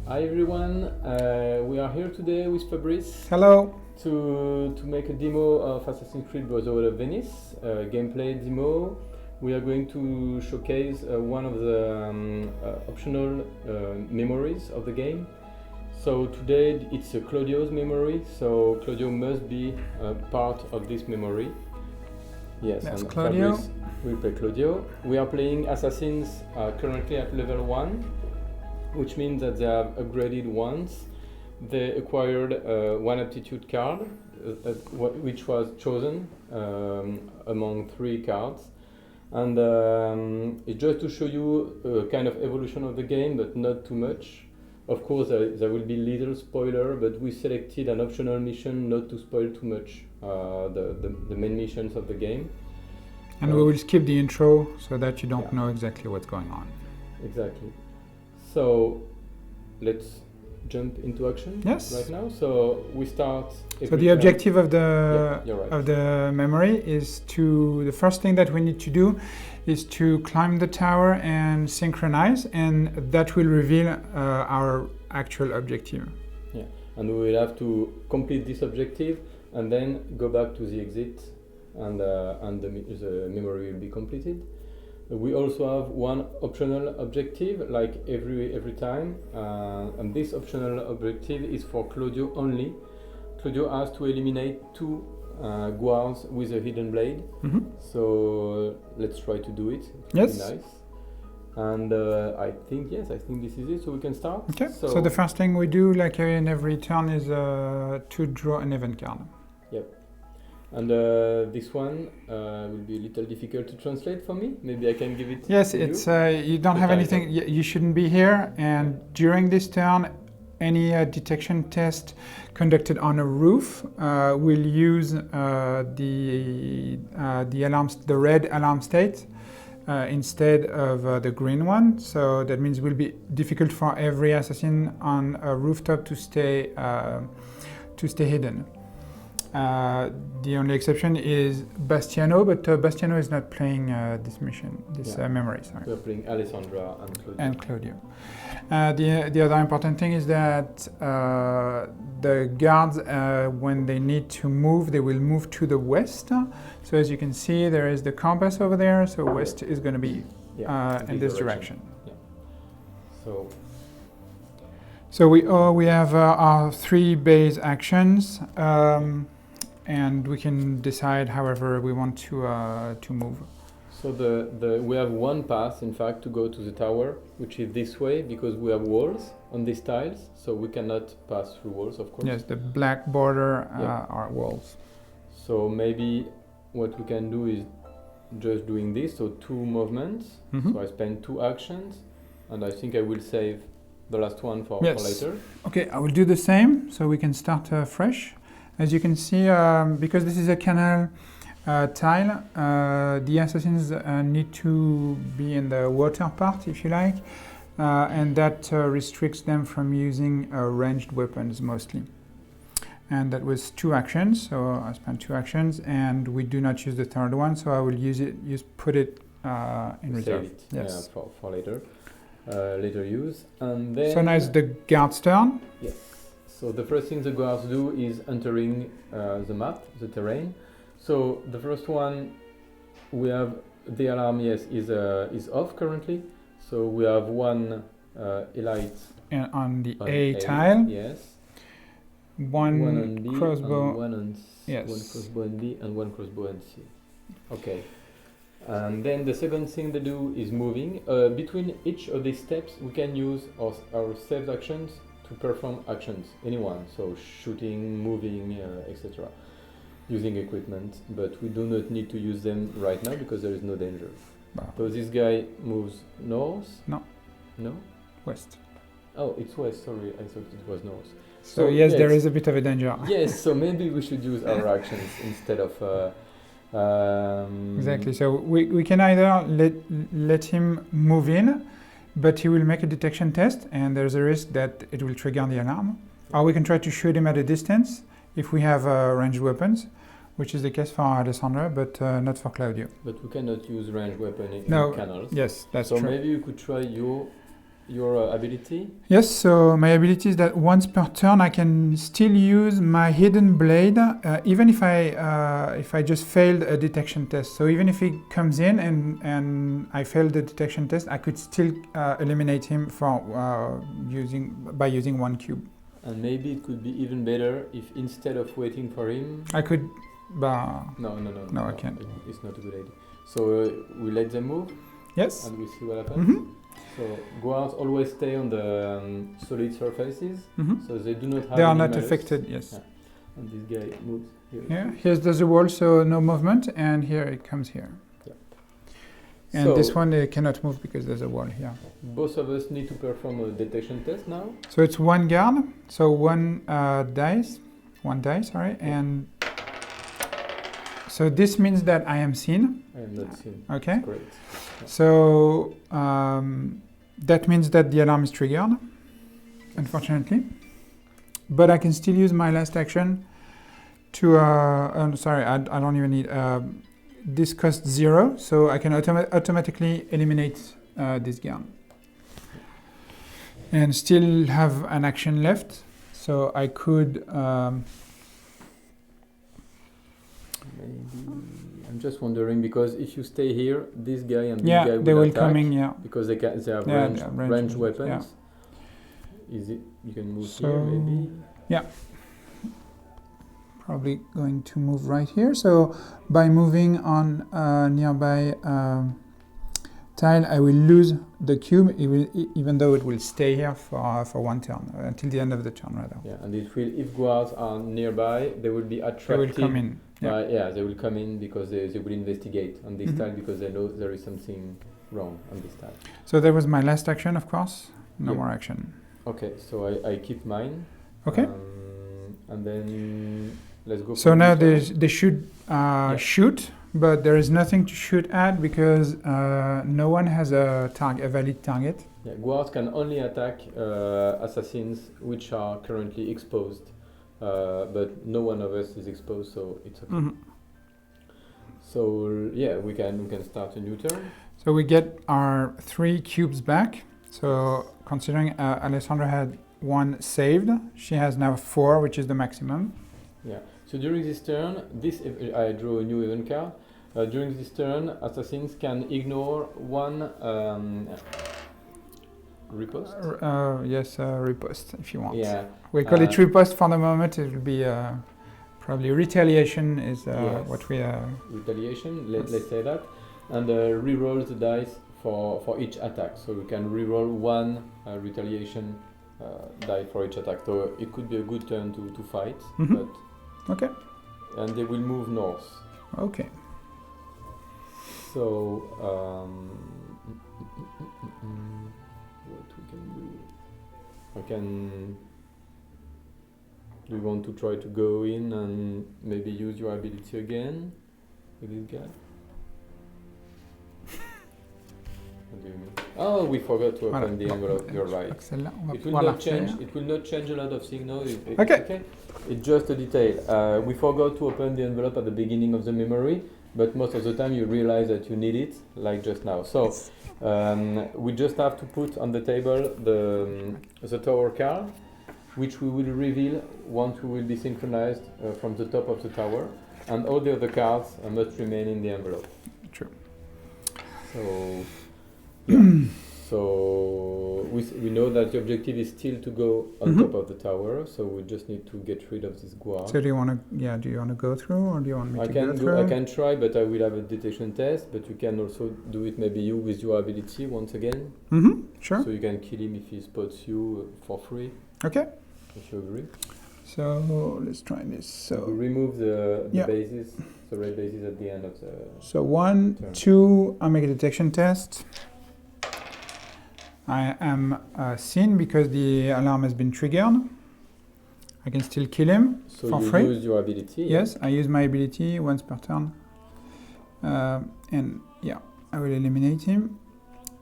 Hi everyone, we are here today with Fabrice Hello. to make a demo of Assassin's Creed Brotherhood of Venice, gameplay demo. We are going to showcase one of the optional memories of the game. So today it's Claudio's memory, so Claudio must be part of this memory. Yes, That's and Claudio. Fabrice will play Claudio. We are playing Assassins currently at level 1, which means that they have upgraded once. They acquired one aptitude card, which was chosen among 3 cards. And it's just to show you a kind of evolution of the game, but not too much. Of course, there will be little spoiler, but we selected an optional mission not to spoil too much the main missions of the game. And we will skip the intro so that you don't Yeah. know exactly what's going on. Exactly. So let's jump into action Yes. right now. So we start. So the objective of Yeah, you're right. the memory is the first thing that we need to do is to climb the tower and synchronize, and that will reveal our actual objective. Yeah, and we will have to complete this objective and then go back to the exit, and the memory will be completed. We also have one optional objective, like every time, and this optional objective is for Claudio only. Claudio has to eliminate 2 guards with a hidden blade. Mhm. So let's try to do it. It will Yes. be nice. And I think this is it. So we can start. Okay. So the first thing we do, like in every turn, is to draw an event card. Yep. And this one will be a little difficult to translate for me. Maybe I can give it. Yes, to it's you. you don't The have title. anything. You shouldn't be here. And during this turn, any detection test conducted on a roof will use the red alarm state instead of the green one. So that means it will be difficult for every assassin on a rooftop to stay hidden. The only exception is Bastiano, but Bastiano is not playing this mission, memory. Sorry. We are playing Alessandra and Claudio. The other important thing is that the guards, when they need to move, they will move to the west. So as you can see, there is the compass over there. So west is going to be in this direction. Yeah. So we have our 3 base actions, and we can decide however we want to move. So we have one path, in fact, to go to the tower, which is this way, because we have walls on these tiles, so we cannot pass through walls, of course. Yes, the black border are walls. So maybe what we can do is just doing this, so 2 movements. Mhm. So I spend 2 actions, and I think I will save the last one for later. Okay, I will do the same, so we can start fresh. As you can see, because this is a canal tile, the assassins need to be in the water part, if you like, and that restricts them from using ranged weapons mostly. And that was 2 actions, so I spent 2 actions, and we do not use the third one, so I will put it in reserve. Save it, Yes. for later. Later use. And then So now it's the guard's turn. Yes. So the first thing the guards do is entering the map, the terrain. So the first one, we have the alarm. Yes, is off currently. So we have one elite And on the on A tile, Yes. one on B crossbow. and one on Yes. one crossbow on B and one crossbow on C. Okay. And then the second thing they do is moving. Between each of these steps, we can use our saved actions to perform actions, anyone. So shooting, moving, etc. Using equipment, but we do not need to use them right now because there is no danger. Wow. So this guy moves north? No. No? West. Oh, it's west, sorry, I thought it was north. So yes, there is a bit of a danger. Yes, so maybe we should use our actions instead of... Exactly. So we can either let him move in, but he will make a detection test, and there's a risk that it will trigger the alarm. Or we can try to shoot him at a distance if we have ranged weapons, which is the case for Alessandra, but not for Claudio. But we cannot use ranged weapon in No. canals. Yes, that's so true. maybe you could try your your ability? Yes, so my ability is that once per turn I can still use my hidden blade, even if I just failed a detection test. So even if he comes in and I failed the detection test, I could still eliminate him by using one cube. And maybe it could be even better if instead of waiting for him... I could... No, I can't. It's not a good idea. So we let them move? Yes. And we see what happens? So guards always stay on the solid surfaces, so they do not have... They are not malus. affected, yes. Yeah. And this guy moves here. Yeah, here's the wall, so no movement, and here it comes here. Yeah. And so this one cannot move because there's a wall here. Both of us need to perform a detection test now. So it's one guard, so one die, and so this means that I am seen. I am not seen. Okay. That's great. Yeah. So that means that the alarm is triggered, unfortunately. But I can still use my last action to, sorry, I don't even need, this costs 0, so I can automatically eliminate this guard. And still have an action left, so I could... Maybe I'm just wondering, because if you stay here, this guy and this guy they will attack, come in, because they have range weapons. Yeah. You can move here, maybe. Yeah. Probably going to move right here. So by moving on nearby tile, I will lose the cube, even though it will stay here for one turn, until the end of the turn, rather. Yeah, and it will, if guards are nearby, they will be attracted. They will come in. Yeah, they will come in because they will investigate on this tile, because they know there is something wrong on this tile. So that was my last action, of course. No more action. Okay, so I keep mine. Okay. And then let's go. So now they should shoot, but there is nothing to shoot at because no one has a valid target. Yeah, guards can only attack assassins which are currently exposed, but no one of us is exposed, so it's okay. So yeah, we can start a new turn. So we get our 3 cubes back. So considering Alessandra had 1 saved, she has now 4, which is the maximum. Yeah. So during this turn, I draw a new event card. During this turn, assassins can ignore 1 riposte. Yes, riposte if you want. Yeah. We call it riposte for the moment. It will be probably retaliation is yes. what we. Retaliation. Let's say that, and re-roll the dice for each attack. So you can re-roll 1 retaliation die for each attack. So it could be a good turn to fight. But okay. And they will move north. Okay. So what we can do? Do you want to try to go in and maybe use your ability again with this guy? What do you mean? Oh, we forgot to open the envelope. You're right. It will not change. It will not change a lot of things. No, it's okay. It's just a detail. We forgot to open the envelope at the beginning of the memory, but most of the time you realize that you need it, like just now. So we just have to put on the table the tower card, which we will reveal once we will be synchronized from the top of the tower, and all the other cards must remain in the envelope. True. So. Yeah. So we know that the objective is still to go on top of the tower. So we just need to get rid of this guard. So do you want to go through, or do you want me to go through? I can try, but I will have a detection test. But you can also do it, maybe you with your ability once again. Sure. So you can kill him if he spots you for free. Okay. If you agree. So let's try this. So we remove the bases, the red bases at the end of the. So 1, 2. I make a detection test. I am seen because the alarm has been triggered. I can still kill him for free. So you use your ability? Yes, I use my ability once per turn. And yeah, I will eliminate him.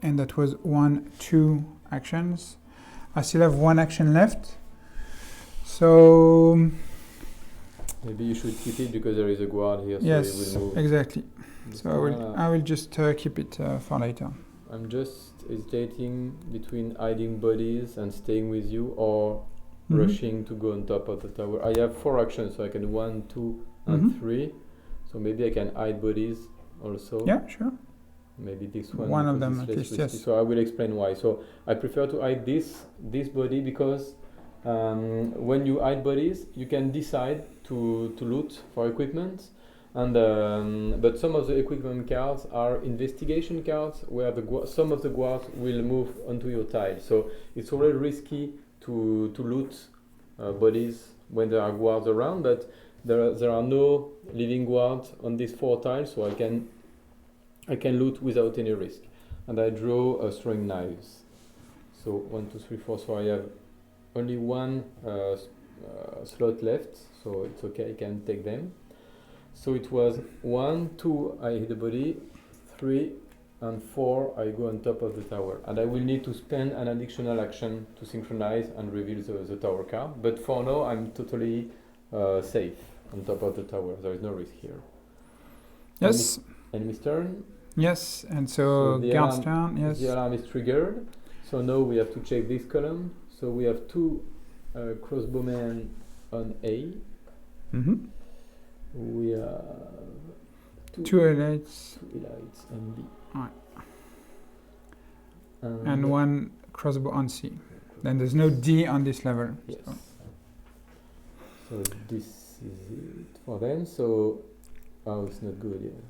And that was 1, 2 actions. I still have 1 action left. So... Maybe you should keep it because there is a guard here. So yes, you will move. Exactly. So I will just keep it for later. I'm just hesitating between hiding bodies and staying with you, or rushing to go on top of the tower. I have 4 actions, so I can 1, 2, and 3. So maybe I can hide bodies also. Yeah, sure. Maybe this one. One of because them it's at less least, risky. yes. So I will explain why. So I prefer to hide this body because when you hide bodies, you can decide to loot for equipment. And but some of the equipment cards are investigation cards where some of the guards will move onto your tile. So it's already risky to loot bodies when there are guards around, but there are no living guards on these 4 tiles, so I can loot without any risk. And I draw throwing knives. So 1, 2, 3, 4. So I have only 1 slot left, so it's okay. I can take them. So it was 1, 2, I hit the body, 3 and 4, I go on top of the tower. And I will need to spend an additional action to synchronize and reveal the tower card. But for now, I'm totally safe on top of the tower. There is no risk here. Yes. Enemy's turn. Yes, and so guard's turn, yes. The alarm is triggered. So now we have to check this column. So we have 2 crossbowmen on A. We have 2 elites. 2 elites on B. Right. And 1 crossbow on C. Then there's no D on this level. Yes. So this is it for them. So, it's not good yet.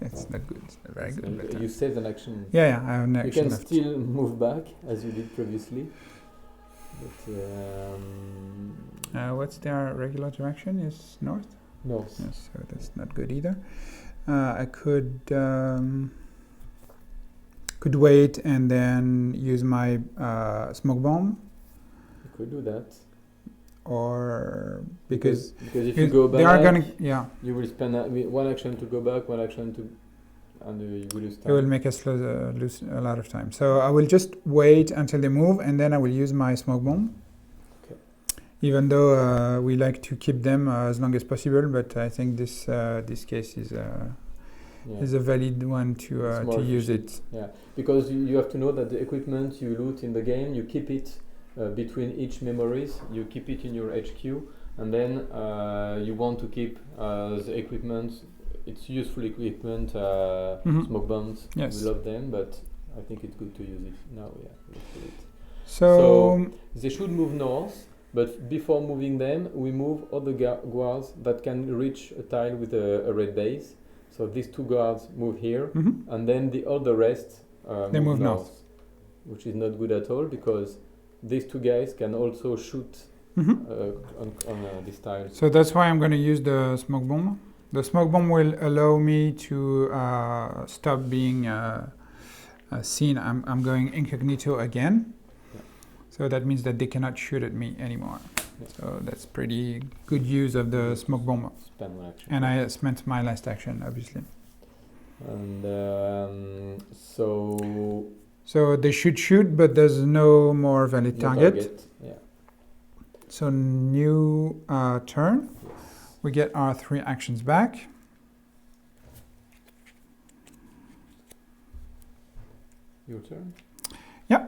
It's not good. It's not very good. But, you saved an action. Yeah, I have an action. You can left. still move back as you did previously. But what's their regular direction? Is north? North. Yes, so that's not good either. I could wait and then use my smoke bomb. You could do that. Or because if you go back, they are gonna you will spend 1 action to go back, 1 action to, and you will lose time. It will make us lose a lot of time. So I will just wait until they move, and then I will use my smoke bomb. Okay. Even though we like to keep them as long as possible, but I think this case is a valid one to use it. Yeah, because you have to know that the equipment you loot in the game, you keep it between each memories. You keep it in your HQ, and then you want to keep the equipment. It's useful equipment, smoke bombs. Yes. We love them, but I think it's good to use it now. Yeah, let's do it. So they should move north, but before moving them, we move all the guards that can reach a tile with a red base. So these 2 guards move here, and then all the rest they move north, which is not good at all because these 2 guys can also shoot on this tile. So that's why I'm going to use the smoke bomb. The smoke bomb will allow me to stop being seen. I'm going incognito again. Yeah. So that means that they cannot shoot at me anymore. Yeah. So that's pretty good use of the smoke bomb. Spend 1 action. And I spent my last action, obviously. And So they should shoot, but there's no more valid target. Yeah. So new turn. Yes. We get our 3 actions back. Your turn? Yeah.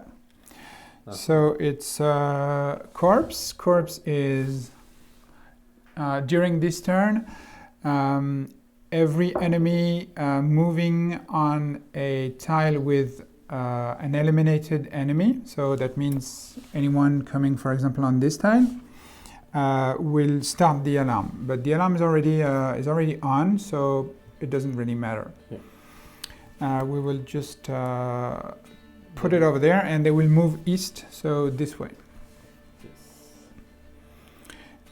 So it's corpse. Corpse is during this turn, every enemy moving on a tile with an eliminated enemy. So that means anyone coming, for example, on this tile will start the alarm. But the alarm is already on, so it doesn't really matter. Yeah. We will just put it over there, and they will move east, so this way. Yes.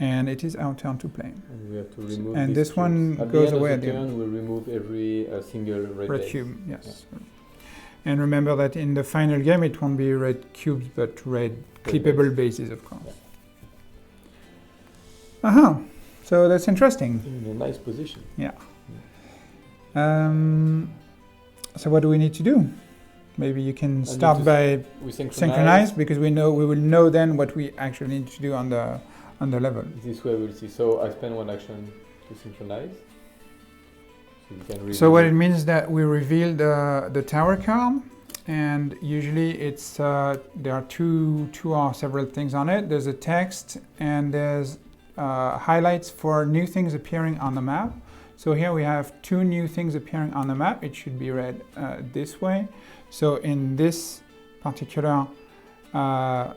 And it is our turn to play. And we have to remove. And this one goes away at at the end. We'll remove every single red cube. Yes. Yeah. And remember that in the final game, it won't be red cubes, but red clippable bases, of course. Yeah. So that's interesting. In a nice position. Yeah. So what do we need to do? Maybe you can start by synchronize, because we will know then what we actually need to do on the level. This way we'll see. So I spend 1 action to synchronize. So you can reveal. So what it means is that we reveal the tower card, and usually it's there are two or several things on it. There's a text and there's highlights for new things appearing on the map. So here we have two new things appearing on the map. It should be read this way. So in this particular tile,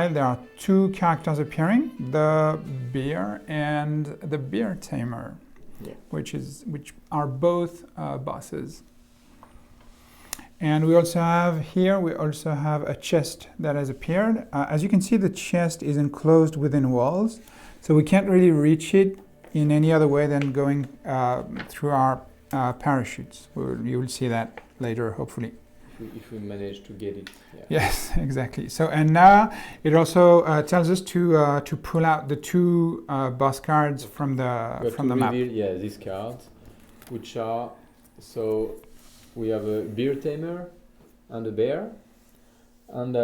there are two characters appearing: the beer and the beer tamer, Yeah. which are both bosses. And we also have a chest that has appeared. As you can see, the chest is enclosed within walls, so we can't really reach it in any other way than going through our parachutes. You will see that later, hopefully. If we manage to get it. Yeah. Yes, exactly. So, and now it also tells us to pull out the two boss cards from the map. Yeah, these cards, which are, so we have a beer tamer and a bear, and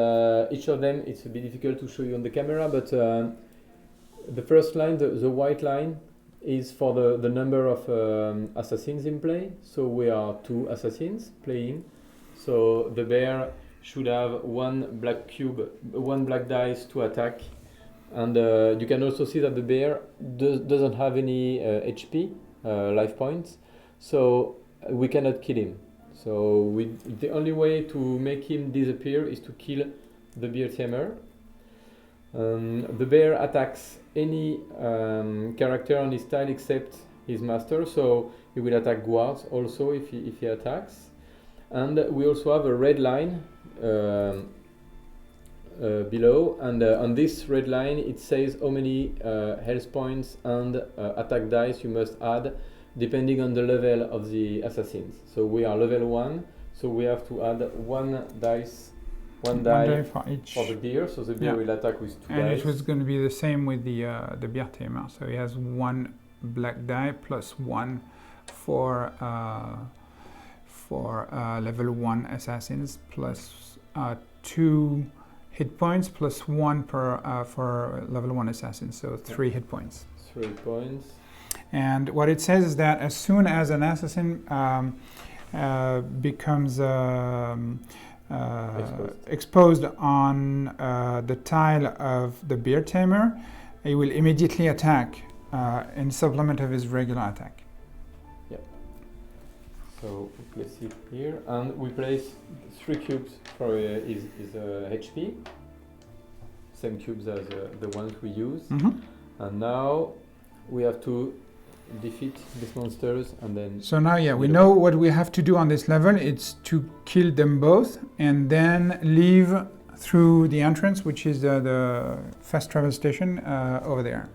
each of them, it's a bit difficult to show you on the camera, but the first line, the white line, is for the number of assassins in play. So we are 2 assassins playing. So the bear should have 1 black cube, 1 black dice to attack, and you can also see that the bear doesn't have any HP, life points, so we cannot kill him. So the only way to make him disappear is to kill the bear tamer. The bear attacks any character on his tile except his master, so he will attack guards also if he attacks. And we also have a red line below, and on this red line it says how many health points and attack dice you must add depending on the level of the assassins. So we are level 1, so we have to add 1 die for each. For the beer, so the beer will attack with 2 dice. And it was going to be the same with the beer tamer. So he has 1 black die plus 1 for level 1 assassins, plus 2 hit points, plus 1 for level 1 assassins, so 3 hit points. 3 points. And what it says is that as soon as an assassin becomes exposed on the tile of the beer tamer, he will immediately attack in supplement of his regular attack. Yep. So we place it here, and we place 3 cubes for his HP. Same cubes as the ones we use. Mm-hmm. And now we have to defeat these monsters, and then... So now, yeah, we know what we have to do on this level. It's to kill them both and then leave through the entrance, which is the fast travel station over there.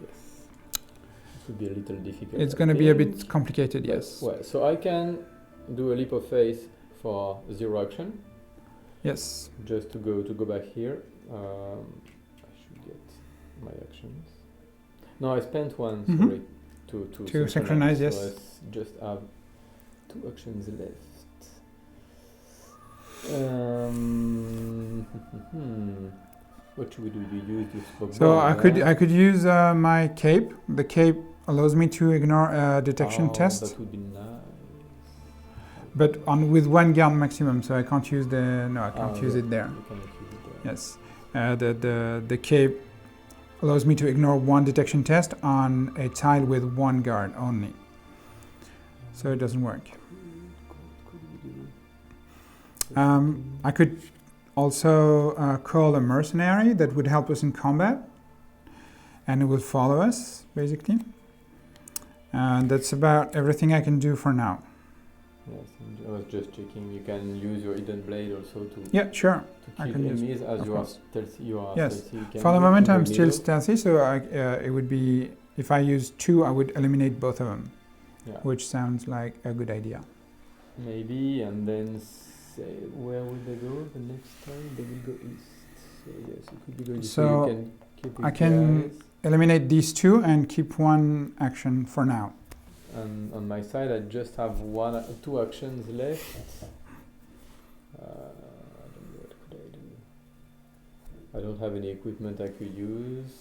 Yes. It would be a little difficult. It's going to be a bit complicated, yes. Well, so I can do a leap of faith for 0 action. Yes. Just to go back here. I should get my actions. No, I spent 1, sorry. To synchronize, yes. So I just have 2 actions left. What should we do? You use this book. So I could use my cape. The cape allows me to ignore detection tests. That would be nice. But with 1 guard maximum, so I can't use I can't use it there. You cannot use it there. Yes, the cape allows me to ignore 1 detection test on a tile with 1 guard only. So it doesn't work. I could also call a mercenary that would help us in combat, and it will follow us, basically. And that's about everything I can do for now. Yes, I was just checking. You can use your hidden blade also to sure. To kill enemies as you are stealthy. Yes. Stealthy. For the moment, I'm still stealthy, so it would be, if I use 2, I would eliminate both of them, which sounds like a good idea. Maybe, and then say, where will they go the next time? They will go east. So yes, it could be going east. So you can keep I can eliminate these 2 and keep 1 action for now. And on my side, I just have 2 actions left. I don't know, what could I do? I don't have any equipment I could use.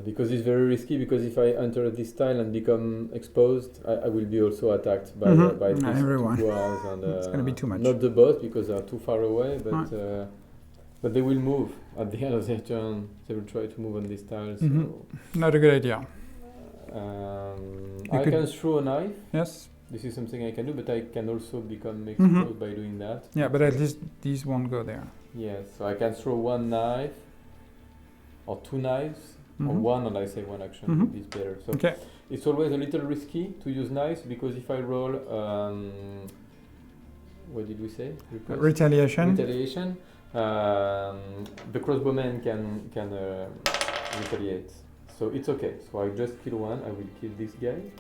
Because it's very risky. Because if I enter this tile and become exposed, I will be also attacked by by these everyone. two guards, and It's going to be too much. not the boss because they are too far away, but they will move at the end of their turn. They will try to move on this tile. So Not a good idea. I can throw a knife. Yes. This is something I can do, but I can also become exposed by doing that. Yeah, but at least these won't go there. Yes, so I can throw one knife or two knives or one, and I say one action is better. So it's always a little risky to use knives because if I roll, what did we say? Retaliation. Retaliation. The crossbowman can retaliate. So it's okay. So I just kill one. I will kill this guy.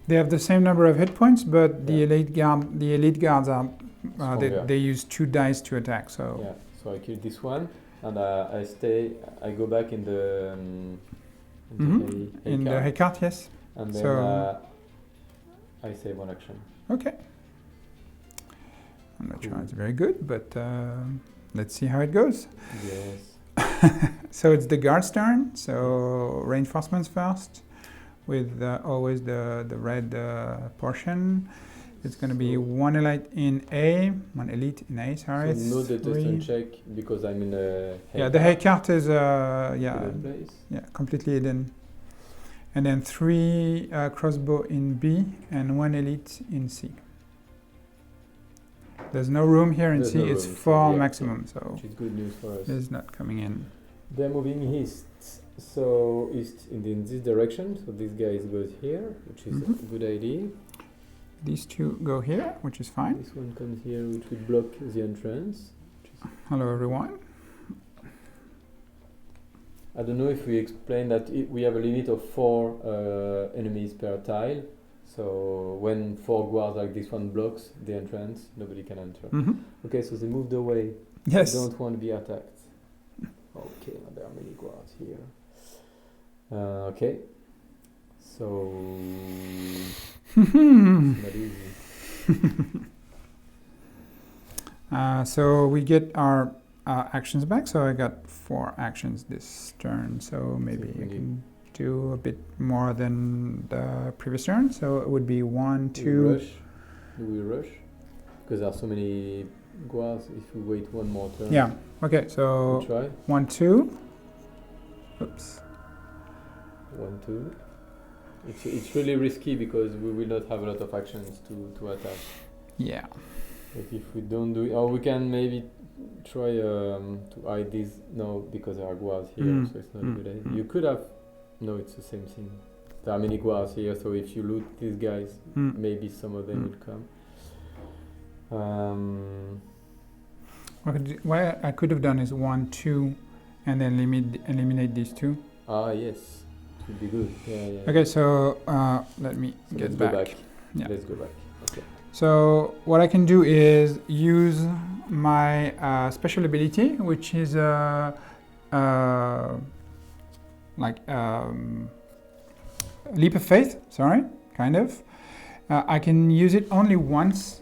They have the same number of hit points, but the elite guards are they use 2 dice to attack. So yeah. So I kill this one, and I stay. I go back in the in the hay cart, yes. And then I say one action. Okay. I'm not sure it's very good, but let's see how it goes. Yes. So it's the guard's turn. So reinforcements first, with always the red portion. It's going to be 1 elite in A, 1 elite in A. Sorry. So no detection check because I'm in a hay the hay cart is completely hidden. And then 3 crossbow in B and 1 elite in C. There's no room here in C. It's 4 maximum, so which is good news for us. It's not coming in. They're moving east, so east in this direction. So this guy goes here, which is a good idea. These 2 go here, which is fine. This one comes here, which will block the entrance. Hello, everyone. I don't know if we explained that we have a limit of 4 enemies per tile. So when 4 guards like this one blocks the entrance, nobody can enter. Okay, so they moved away. Yes. They don't want to be attacked. Okay, there are many guards here. Okay. So it's not easy. So we get our actions back. So I got 4 actions this turn. So maybe I can do a bit more than the previous turn. So it would be 1, 2. Do we rush? Because there are so many guards. If we wait one more turn. Yeah. Okay. So we try. 1, 2. Oops. 1, 2. It's really risky because we will not have a lot of actions to attack. Yeah. But if we don't do it, or we can maybe try to hide these. No, because there are guards here, so it's not a good idea. You could have. No, it's the same thing. There are many guards here, so if you loot these guys, maybe some of them will come. What I could have done is 1, 2, and then eliminate these 2. Ah, yes. It would be good. Yeah. Okay, so let me get back. Go back. Yeah. Let's go back. Okay. So what I can do is use my special ability, which is leap of faith. Sorry, kind of. I can use it only once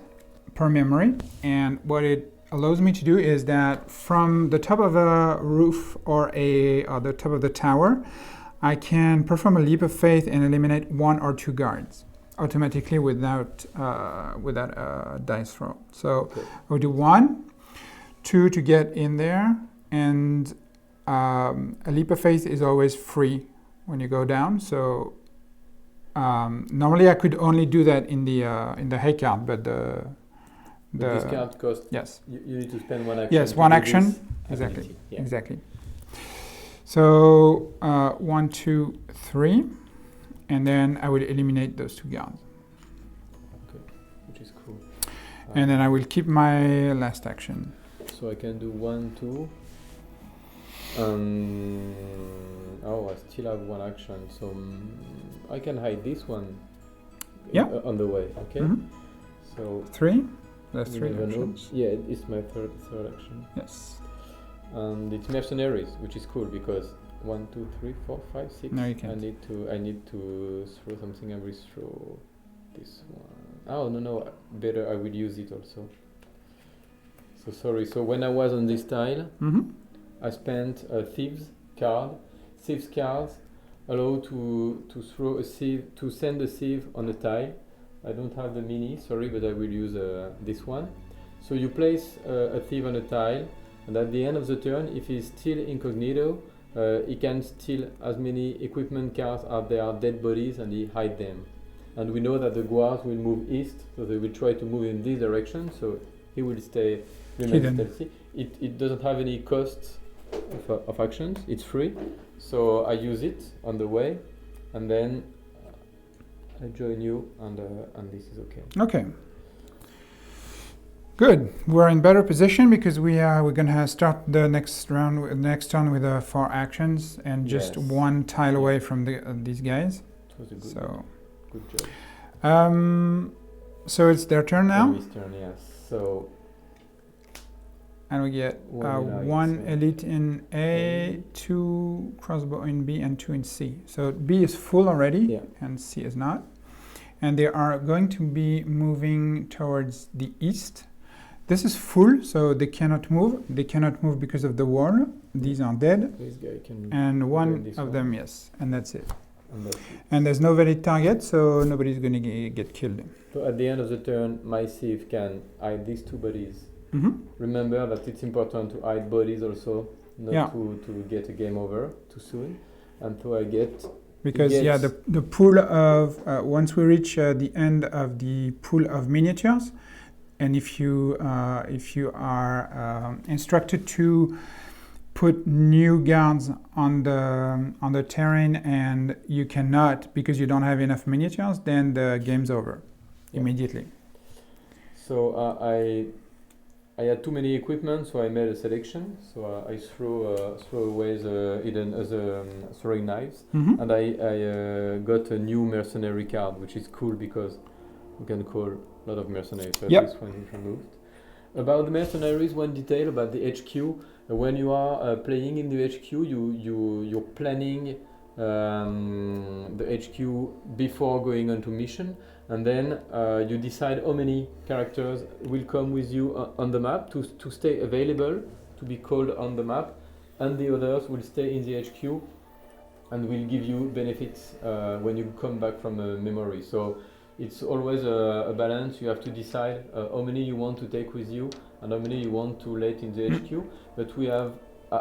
per memory, and what it allows me to do is that from the top of a roof or the top of the tower, I can perform a leap of faith and eliminate 1 or 2 guards automatically without a dice roll. So I'll do 1, 2 to get in there, and a leap of faith is always free when you go down. So normally I could only do that in the hay cart, but this card costs. Yes. You need to spend 1 action. Yes, 1 action. Exactly. Yeah. Exactly. So 1, 2, 3, and then I will eliminate those 2 guards. Okay, which is cool. And then I will keep my last action. So I can do 1, 2. I still have 1 action, so I can hide this one. On the way. Okay. So 3. That's 3 actions. Yeah, it's my third action. Yes. And it's mercenaries, which is cool because 1, 2, 3, 4, 5, 6. No, you can't. I need to throw something. I will throw this one. Oh no! Better I will use it also. So sorry. So when I was on this tile, I spent a thieves card. Thieves cards allow to throw a sieve, to send a sieve on a tile. I don't have the mini, sorry, but I will use this one. So you place a thief on a tile, and at the end of the turn, if he's still incognito, he can steal as many equipment cards as there are dead bodies, and he hide them. And we know that the guards will move east, so they will try to move in this direction, so he will remain stealthy. It doesn't have any cost of actions, it's free, so I use it on the way, and then I join you, and this is okay. Okay. Good. We're in better position because we're gonna start the next turn with 4 actions and just one tile away from these guys. It was a good job. So it's their turn now. Enemy's turn, yes. So. And we get 1 elite in A, 2 crossbow in B, and 2 in C. So B is full already, and C is not. And they are going to be moving towards the east. This is full, so they cannot move. They cannot move because of the wall. These are dead. This guy can. And one of them, yes, and that's it. And there's no valid target, so nobody's going to get killed. So at the end of the turn, my thief can hide these 2 bodies. Remember that it's important to hide bodies also, not to get a game over too soon. And so I get... Because the pool of... once we reach the end of the pool of miniatures, and if you are instructed to put new guards on the terrain and you cannot because you don't have enough miniatures, then the game's over immediately. So I had too many equipment, so I made a selection. So I throw away the throwing knives, and I got a new mercenary card, which is cool because we can call a lot of mercenaries. So this one is removed. About the mercenaries, one detail about the HQ. When you are playing in the HQ, you're planning the HQ before going on to mission, and then you decide how many characters will come with you on the map to stay available, to be called on the map, and the others will stay in the HQ and will give you benefits when you come back from a memory. So it's always a balance. You have to decide how many you want to take with you and how many you want to let in the HQ. But we have,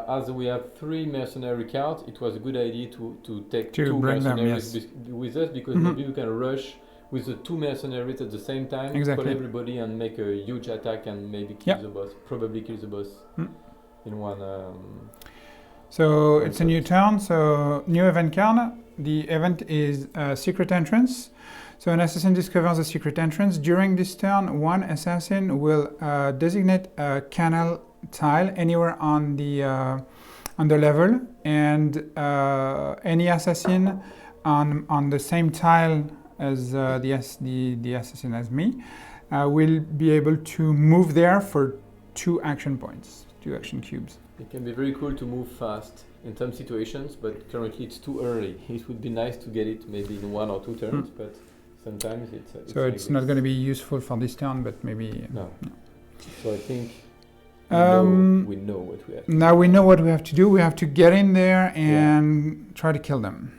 as we have 3 mercenary cards, it was a good idea to take 2 mercenaries with us, because maybe you can rush with the 2 mercenaries at the same time, call everybody and make a huge attack and maybe kill the boss, probably kill the boss in one. So it's a new turn, so new event card. The event is Secret Entrance. So an assassin discovers a secret entrance. During this turn, one assassin will designate a canal tile anywhere on the level, and any assassin on the same tile as the assassin as me will be able to move there for 2 action points, 2 action cubes. It can be very cool to move fast in some situations, but currently it's too early. It would be nice to get it maybe in 1 or 2 turns, but sometimes it's so it's not going to be useful for this turn, but maybe no. So I think we know what we have to do. Now we know what we have to do. We have to get in there and try to kill them.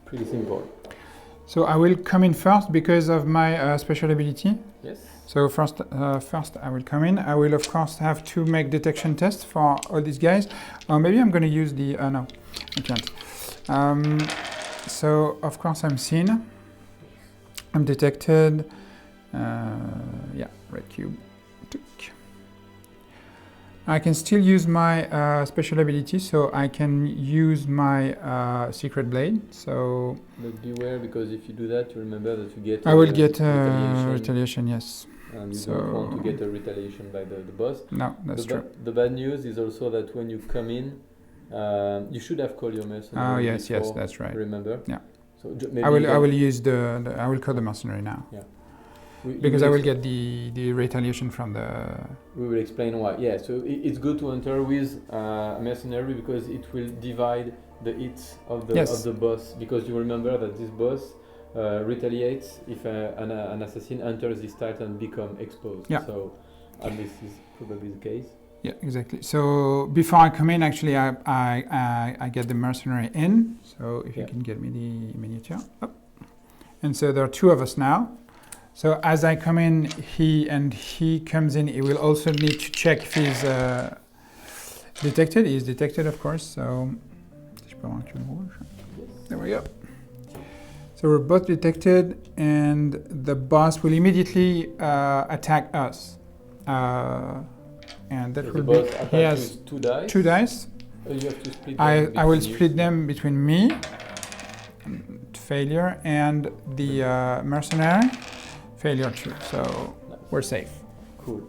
Pretty simple. So I will come in first because of my special ability. Yes. So first I will come in. I will of course have to make detection tests for all these guys. Or maybe I'm going to use the no, I can't. So of course I'm seen. I'm detected. Red cube. I can still use my special ability, so I can use my secret blade. So, but beware, because if you do that, you remember that you get. I will get retaliation. Yes. And you don't want to get a retaliation by the boss. No, that's true. The bad news is also that when you come in, you should have called your mercenary. Oh yes, that's right. Remember? Yeah. So maybe I will use I will call the mercenary now. Yeah. Because I will get the retaliation from the... We will explain why. Yeah, so it's good to enter with a mercenary because it will divide the hits of the boss. Because you remember that this boss retaliates if an assassin enters this tile and become exposed. Yeah. So, and this is probably the case. Yeah, exactly. So before I come in, actually, I get the mercenary in. So if you can get me the miniature. Oh. And so there are two of us now. So as I come in, he comes in. He will also need to check if he's detected. He is detected, of course. So there we go. So we're both detected, and the boss will immediately attack us. And that So will the be. boss He has with 2 dice. 2 dice. You have to split them I will between you. split them between me, failure, and the mercenary, failure too. So Nice. we're safe. Cool.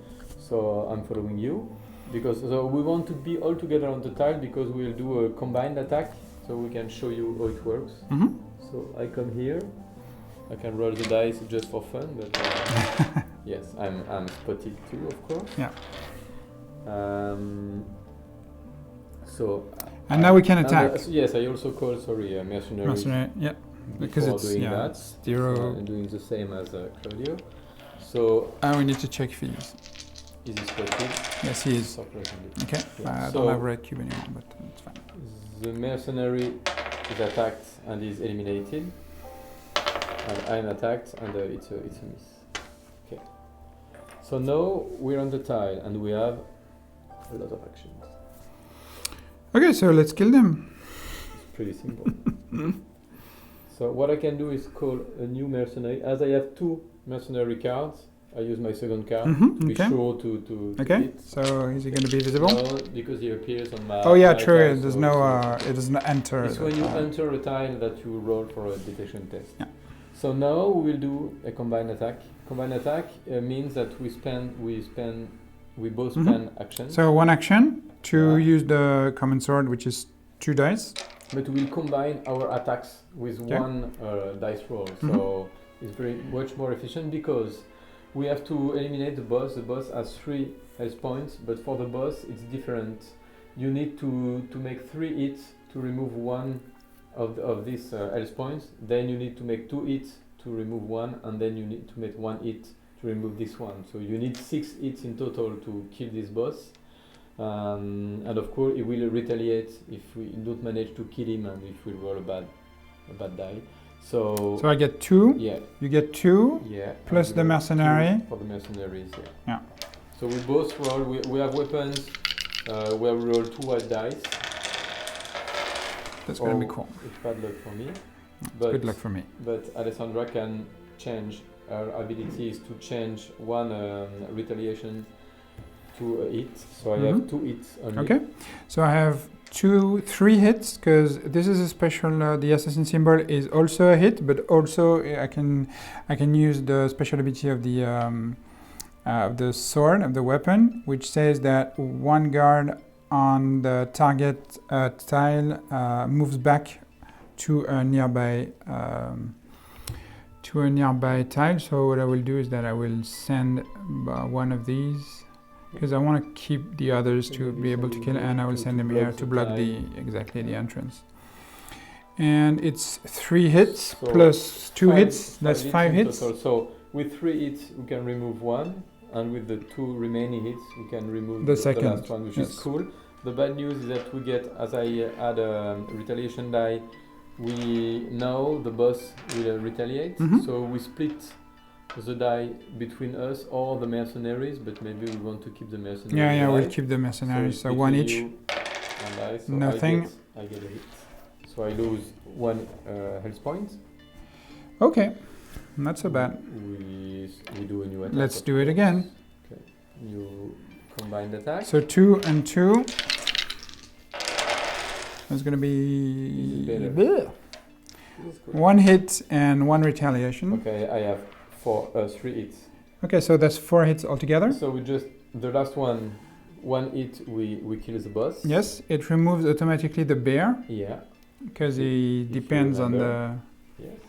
So I'm following you because we want to be all together on the tile because we'll do a combined attack. So we can show you how it works. Mm-hmm. So I come here. I can roll the dice just for fun, but yes, I'm spotted too, of course. Yeah. So. And now we can attack. So yes, I also call mercenary. Mercenary, yeah, because it's doing that. 0. And doing the same as Claudio. So. We need to check fees. Is he spotted? Yes, he is. Surprisingly. Okay. Yeah. I don't have red cube anymore, but it's fine. The mercenary is attacked and is eliminated. And I'm attacked and it's a miss. Okay. So now we're on the tile and we have a lot of actions. Okay, so let's kill them. It's pretty simple. So what I can do is call a new mercenary. As I have 2 mercenary cards, I use my second card to be sure to okay. hit. So is he going to be visible? No, because he appears on my. Oh yeah, my true. tile, There's so no. It does not enter. It's when you enter a tile that you roll for a detection test. Yeah. So now we will do a combined attack. Combined attack means that we both spend actions. So one action to use the common sword, which is 2 dice. But we will combine our attacks with one dice roll. So it's much more efficient because we have to eliminate the boss. The boss has 3 health points, but for the boss it's different. You need to make 3 hits to remove 1 of these health points. Then you need to make 2 hits to remove 1, and then you need to make 1 hit to remove this one. So you need 6 hits in total to kill this boss. And of course he will retaliate if we don't manage to kill him and if we roll a bad die. So I get 2. Yeah. You get 2. Yeah. Plus the mercenary. For the mercenaries, yeah. Yeah. So we both roll. We have weapons where we roll 2 white dice. That's gonna be cool. It's bad luck for me. But good luck for me. But Alessandra can change. Her ability is to change 1 retaliation to a hit. So I have 2 hits only. Okay. So I have 3 hits because this is a special. The assassin symbol is also a hit, but also I can use the special ability of the sword, of the weapon, which says that 1 guard on the target tile moves back to a nearby tile. So what I will do is that I will send 1 of these because I want to keep the others to be able to kill, and I will send them here to block the entrance. And it's 3 hits plus 2 hits. That's 5 hits. So with 3 hits we can remove 1, and with the 2 remaining hits we can remove the last one, which is cool. The bad news is that we get, as I add a retaliation die, we know the boss will retaliate. So we split the die between us or the mercenaries, but maybe we want to keep the mercenaries. Yeah, we'll keep the mercenaries. So 1 each. So nothing. I get a hit. So I lose 1 health point. Okay, not so bad. We do a new attack. Let's do it again. Okay. New combined attack. So 2 and 2. That's gonna be 1 hit and 1 retaliation. Okay, I have 3 hits. Okay, so that's 4 hits altogether. So we just the last one 1 hit we kill the boss. Yes, it removes automatically the bear. Yeah. Because he depends on the. Yes.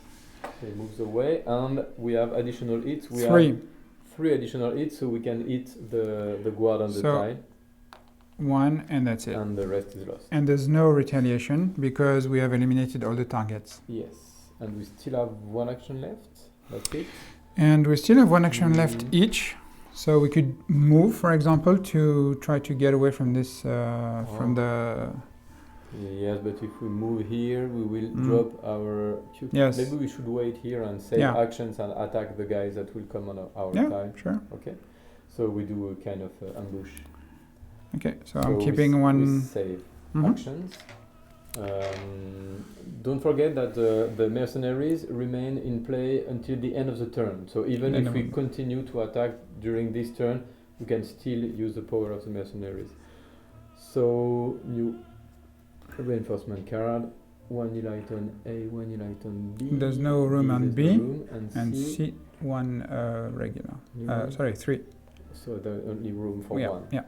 So he moves away, and we have additional hits. We 3. have 3 additional hits, so we can hit the guard on the tile. 1 and that's it. And the rest is lost. And there's no retaliation because we have eliminated all the targets. Yes. And we still have 1 action left. That's it. And we still have 1 action left each. So we could move, for example, to try to get away from this, from the... Yes, but if we move here, we will drop our cube. Yes. Maybe we should wait here and save actions and attack the guys that will come on our time. Sure. Okay. So we do a kind of ambush. Okay, so I'm keeping one... We save actions. Don't forget that the mercenaries remain in play until the end of the turn. So even if we continue to attack during this turn, we can still use the power of the mercenaries. So new reinforcement card, 1 nil item A, 1 nil item B. There's no room on B, and C, C 1 regular. Sorry, 3. So the only room for 1. Yeah.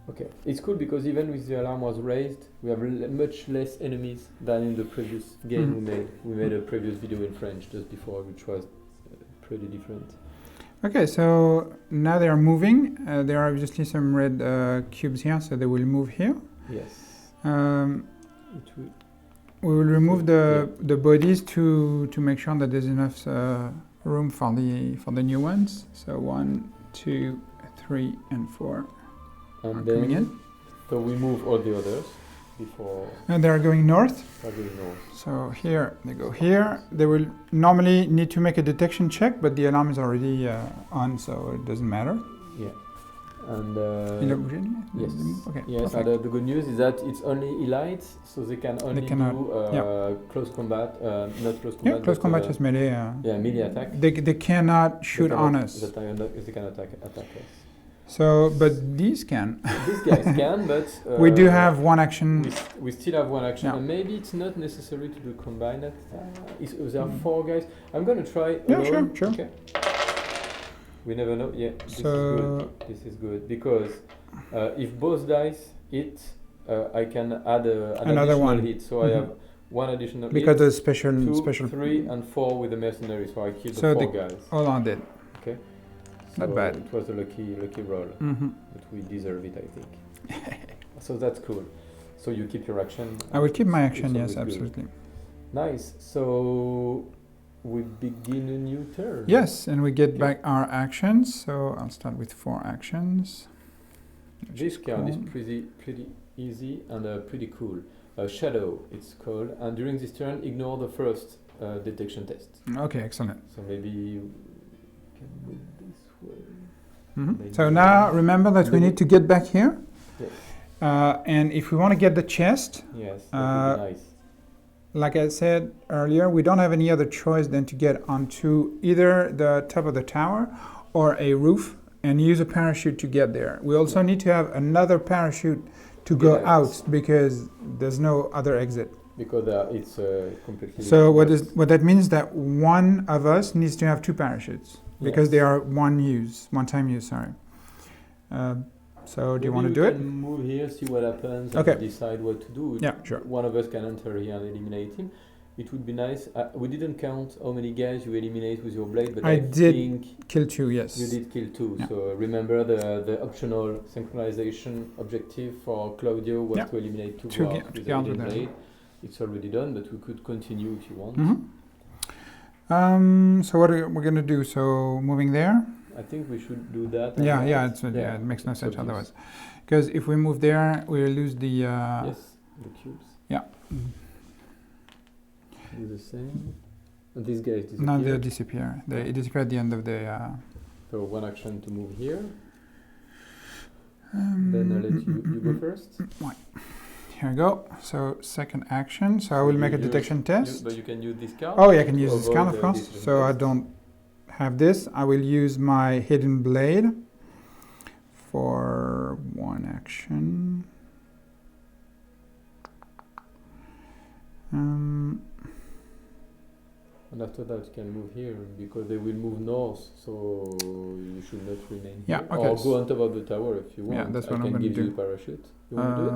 Okay, it's cool because even with the alarm was raised, we have much less enemies than in the previous game we made. We made a previous video in French just before, which was pretty different. Okay, so now they are moving. There are obviously some red cubes here, so they will move here. Yes. We will remove the bodies to make sure that there's enough room for the new ones. So 1, 2, 3, and 4. And then, coming in. So we move all the others before. And they are going north. They're going north. So here they go here. They will normally need to make a detection check, but the alarm is already on, so it doesn't matter. Yeah. And yes. Okay. Yes. And the good news is that it's only elites, so they can only do close combat, not close combat. Yeah, close combat is melee. Melee attack. They cannot shoot on us. They can attack us. So, but these can. These guys can, but we do have one action. We still have one action, and maybe it's not necessary to do combined attack. There are 4 guys. I'm gonna try. Sure. Okay. We never know. Yeah, this is good because if both dice hit, I can add another one hit. So I have one additional because hit. The special 3 and 4 with the mercenary. So I kill the 4 guys. All on dead. Okay. So not bad. It was a lucky roll, but we deserve it, I think. So that's cool. So you keep your action. I will keep my action. Yes, absolutely. Good. Nice. So we begin a new turn. Yes, and we get back our actions. So I'll start with 4 actions. This card is pretty easy and pretty cool. Shadow, it's called. And during this turn, ignore the first detection test. Okay, excellent. So maybe you can move this way. So now remember that we need to get back here. Yes. And if we want to get the chest, yes, that would be nice. Like I said earlier, we don't have any other choice than to get onto either the top of the tower or a roof and use a parachute to get there. We also need to have another parachute to go out because there's no other exit. Because it's completely... So what that means that one of us needs to have 2 parachutes because they are one-time use, sorry. So do you want to do it? Move here, see what happens, and decide what to do. Yeah, sure. One of us can enter here and eliminate him. It would be nice. We didn't count how many guys you eliminate with your blade, but I did kill 2, yes. You did kill 2. Yeah. So remember the optional synchronization objective for Claudio was to eliminate 2 guards with the blade. It's already done, but we could continue if you want. So what are we going to do? So moving there? I think we should do that. It makes no sense otherwise. Because if we move there, we'll lose the... yes, the cubes. Yeah. Do the same. And these guys disappear. No, they disappear. They disappear at the end of the... So one action to move here. Then I'll let you go first. Here we go. So second action. So I will make a detection test. But you can use this card? Oh, yeah, I can use this card, of course. So I don't have this. I will use my hidden blade for one action. And after that you can move here because they will move north, so you should not remain here. Okay. Or go on top of the tower if you want. Yeah, that's what I'm going to do. I can give you a parachute. You want to do it?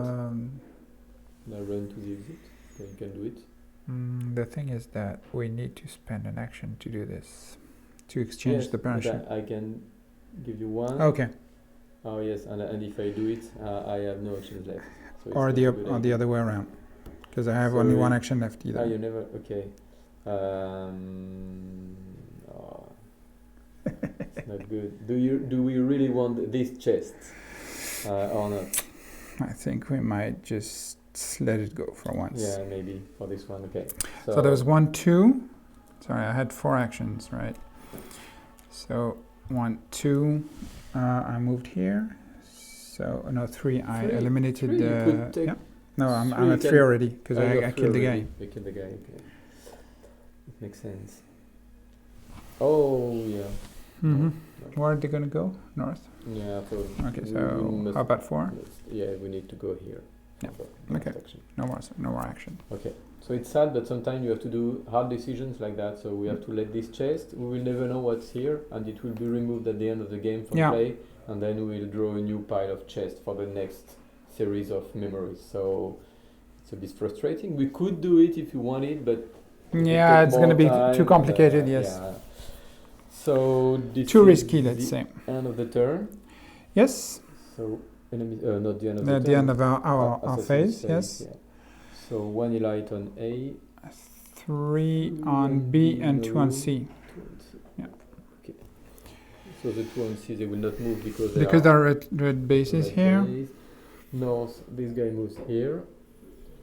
Now run to the exit. Okay, you can do it. The thing is that we need to spend an action to do this, to exchange the parachute. I can give you one. Okay. Oh yes, and if I do it, I have no actions left. So or the other way around, because I have only one action left either. Oh, you never. Okay. not good. Do we really want this chest or not? I think we might just let it go for once. Yeah, maybe for this one. Okay. So there's 1, 2. Sorry, I had 4 actions, right? So 1, 2. I moved here. So no, 3. I eliminated the. Yeah. No, I'm at 3 already because I killed the guy. You killed the guy. Okay. It makes sense. Oh yeah. Mm-hmm. Where are they gonna go? North. Yeah. So okay. So how about 4? Yeah, we need to go here. Yeah. Okay. No more action. Okay. So it's sad, but sometimes you have to do hard decisions like that. So we have to let this chest. We will never know what's here, and it will be removed at the end of the game from play, and then we will draw a new pile of chest for the next series of memories. So it's a bit frustrating. We could do it if you wanted, but it's going to be too complicated. Yes. Yeah. So this too risky. Let's say. End of the turn. Yes. So enemy, not the end of the turn. The end of our phase. Yes. Yeah. So 1 elite on A. 3 on B and 2 on C. 2 on C. Yeah. Okay. So the 2 on C they will not move because there are red bases here. North, this guy moves here.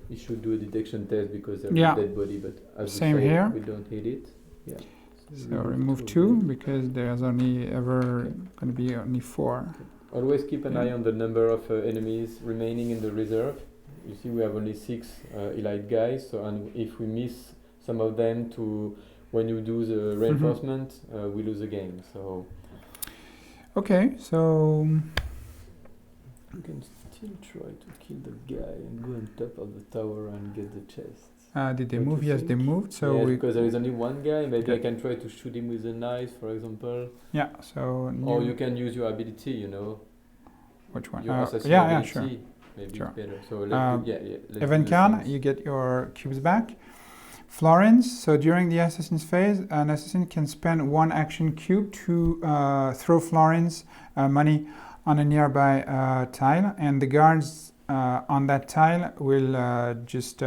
He should do a detection test because there's a dead body, but as same here. We don't hit it. Yeah. So remove 2 because there's only going to be only 4. Okay. Always keep an eye on the number of enemies remaining in the reserve. You see, we have only 6 elite guys. So, and if we miss some of them when you do the reinforcement, we lose the game. So. Okay, so. You can still try to kill the guy and go on top of the tower and get the chest. Did they move? Yes, they moved. So because there is only one guy. Maybe I can try to shoot him with a knife, for example. Yeah. So. Or you can use your ability. You know. Which one? Your assassin ability. Sure. Maybe it's better. So Evancan, you get your cubes back. Florence. So during the assassin's phase, an assassin can spend 1 action cube to throw Florence money on a nearby tile, and the guards on that tile will just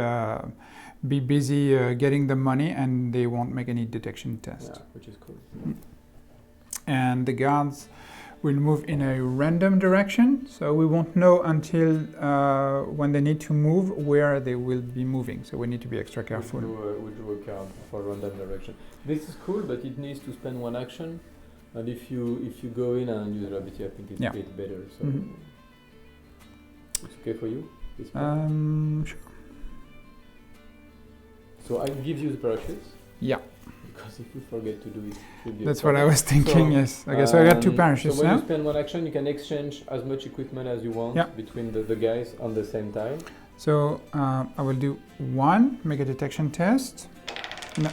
be busy getting the money, and they won't make any detection test. Yeah, which is cool. And the guards will move in a random direction, so we won't know until when they need to move where they will be moving. So we need to be extra careful. We drew a card for random direction. This is cool, but it needs to spend 1 action. And if you go in and use ability, I think it's a bit better. So it's okay for you? Sure. So I give you the parachutes. Yeah. Because if you forget to do it, should be that's what I was thinking. Yes. Okay. So I got 2 parachutes. So when you spend 1 action, you can exchange as much equipment as you want between the guys on the same time. So I will do 1, make a detection test.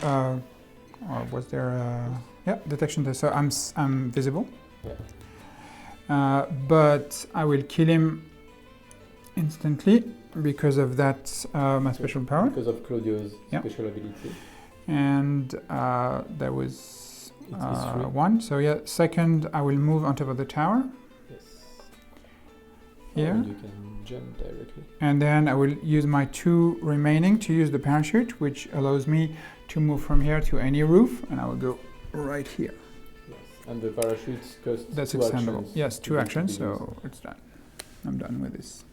Or was there a detection test? So I'm visible. Yeah. But I will kill him instantly because of that my special power. Because of Claudio's special ability. And there was 1. So second I will move on top of the tower. Yes. Here. And you can jump directly. And then I will use my 2 remaining to use the parachute, which allows me to move from here to any roof, and I will go right here. Yes. And the parachutes cost That's 2 extendable. actions. Yes, 2 actions, so it's done. I'm done with this.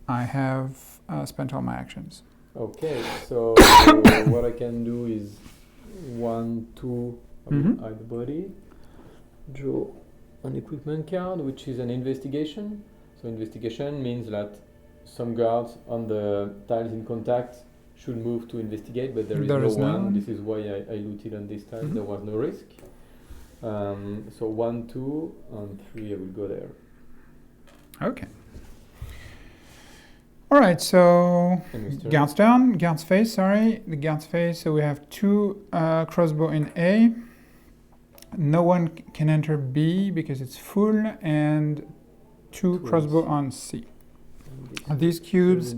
I have spent all my actions. Okay, so what I can do is 1, 2, I will hide the body, draw an equipment card, which is an investigation. So investigation means that some guards on the tiles in contact should move to investigate, but there is no one. This is why I looted on this tile. There was no risk. So 1, 2, and 3 I will go there. Okay. All right, so guards down, guards face, the guards face. So we have 2 crossbow in A. No one can enter B because it's full, and 2 crossbow on C. These cubes,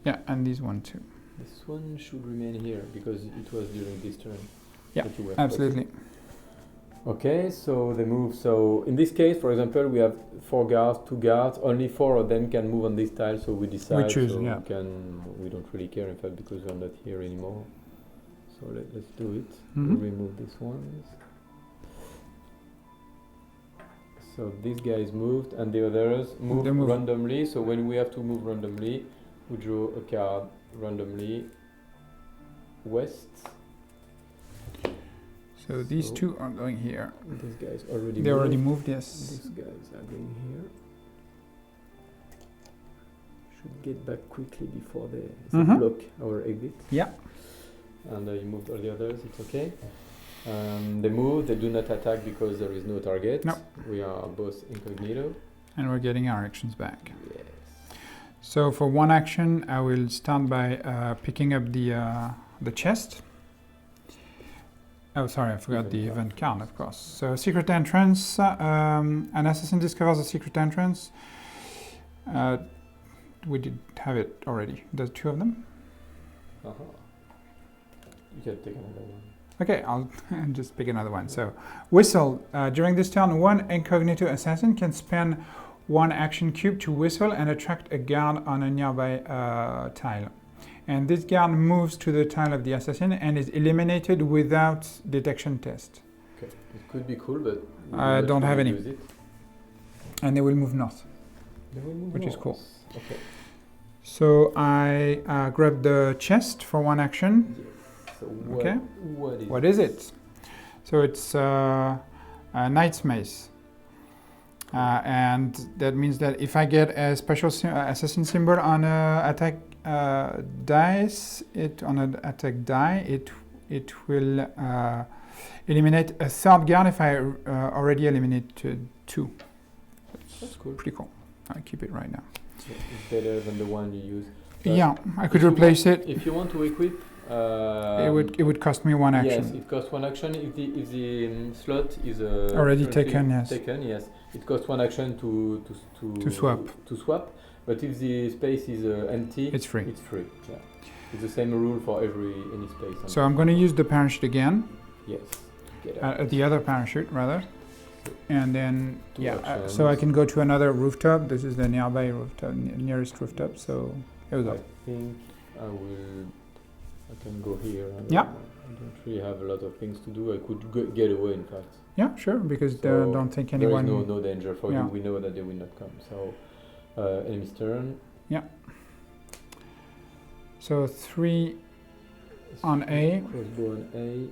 and this one too. This one should remain here because it was during this turn. Yeah, absolutely. Okay, so they move. So in this case, for example, we have 4 guards, 2 guards. Only 4 of them can move on this tile, so we decide. We choose, we don't really care, in fact, because we're not here anymore. So let's do it. We'll remove these ones. So this guy is moved, and the others move randomly. So when we have to move randomly, we draw a card randomly west. So these two are going here. This guy's already They moved. already moved, yes. These guys are going here. Should get back quickly before they block our exit. Yeah. And you moved all the others, it's okay. They move, they do not attack because there is no target. No. We are both incognito. And we're getting our actions back. Yes. So for one action, I will start by picking up the chest. Oh, sorry, I forgot the event card, of course. So secret entrance, an assassin discovers a secret entrance. We did have it already. There's two of them. You can take another one. Okay, I'll just pick another one. So, whistle. During this turn, one incognito assassin can spend one action cube to whistle and attract a guard on a nearby tile. And this guard moves to the tile of the assassin and is eliminated without detection test. Okay, it could be cool, but I don't have any. And they will move north, which is cool. Okay. So I grab the chest for one action. Yes. So what is it? So it's a knight's mace. And that means that if I get a special assassin symbol on a attack dice, it will eliminate a third guard if I already eliminated two. That's cool. Pretty cool. I'll keep it right now. It's better than the one you use. Yeah, I could replace it. If you want to equip, it would cost me one action. Yes, it costs one action. If the slot is already taken, yes. Yes, it costs one action to swap. But if the space is empty, it's free. It's free. Yeah, it's the same rule for any space. So I'm going to use the parachute again. Yes. The other parachute rather. And then so I can go to another rooftop. This is the nearby rooftop, nearest rooftop. So here we go. I think I can go here. Yeah. I don't really have a lot of things to do. I could get away, in fact. Yeah, sure. Because so don't think anyone. There is no danger for you. We know that they will not come. So enemy's turn. Yeah. So 3 on A. Crossbow on A.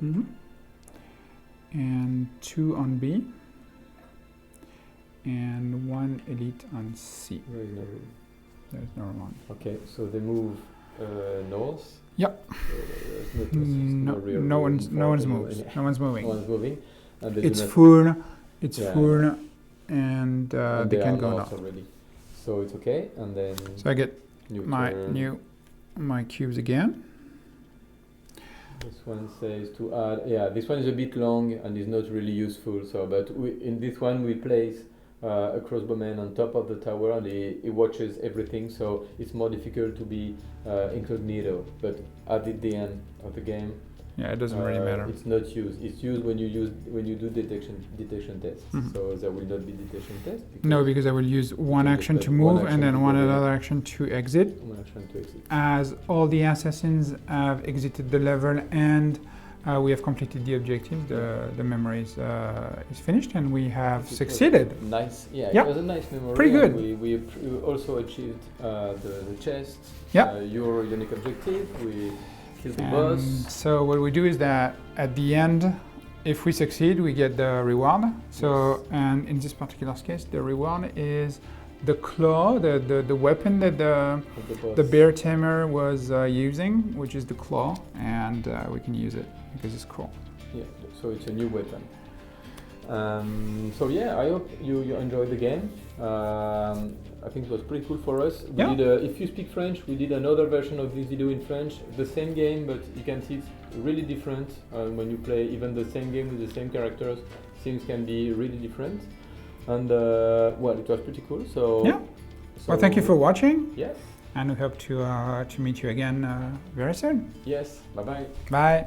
And 2 on B. And 1 elite on C. There is no room. There's no one. Okay, so they move north. Yep. No one's moving. No one's moving. And it's full. It's full, and they can go north already. So it's okay, and then. So I get my cubes again. This one says to add. Yeah, this one is a bit long and is not really useful. So, but in this one we place a crossbowman on top of the tower, and he watches everything. So it's more difficult to be incognito. But at the end of the game, it doesn't really matter. It's not used. It's used when you do detection tests. So there will not be detection test. Because I will use one action to move and then one other action to exit. One action to exit. As all the assassins have exited the level and we have completed the objective, the memory is finished and we have succeeded. Nice. Yeah, it was a nice memory. Pretty good. We also achieved the chest. Yeah. Your unique objective. We killed the boss. So what we do is that at the end, if we succeed, we get the reward. So and in this particular case, the reward is the claw, the weapon that the bear tamer was using, which is the claw, and we can use it because it's cool. Yeah, so it's a new weapon. So yeah, I hope you enjoyed the game. I think it was pretty cool for us. We did if you speak French, we did another version of this video in French. The same game, but you can see it's really different when you play even the same game with the same characters. Things can be really different. And it was pretty cool. So well, thank you for watching. Yes. And we hope to meet you again very soon. Yes. Bye-bye. Bye.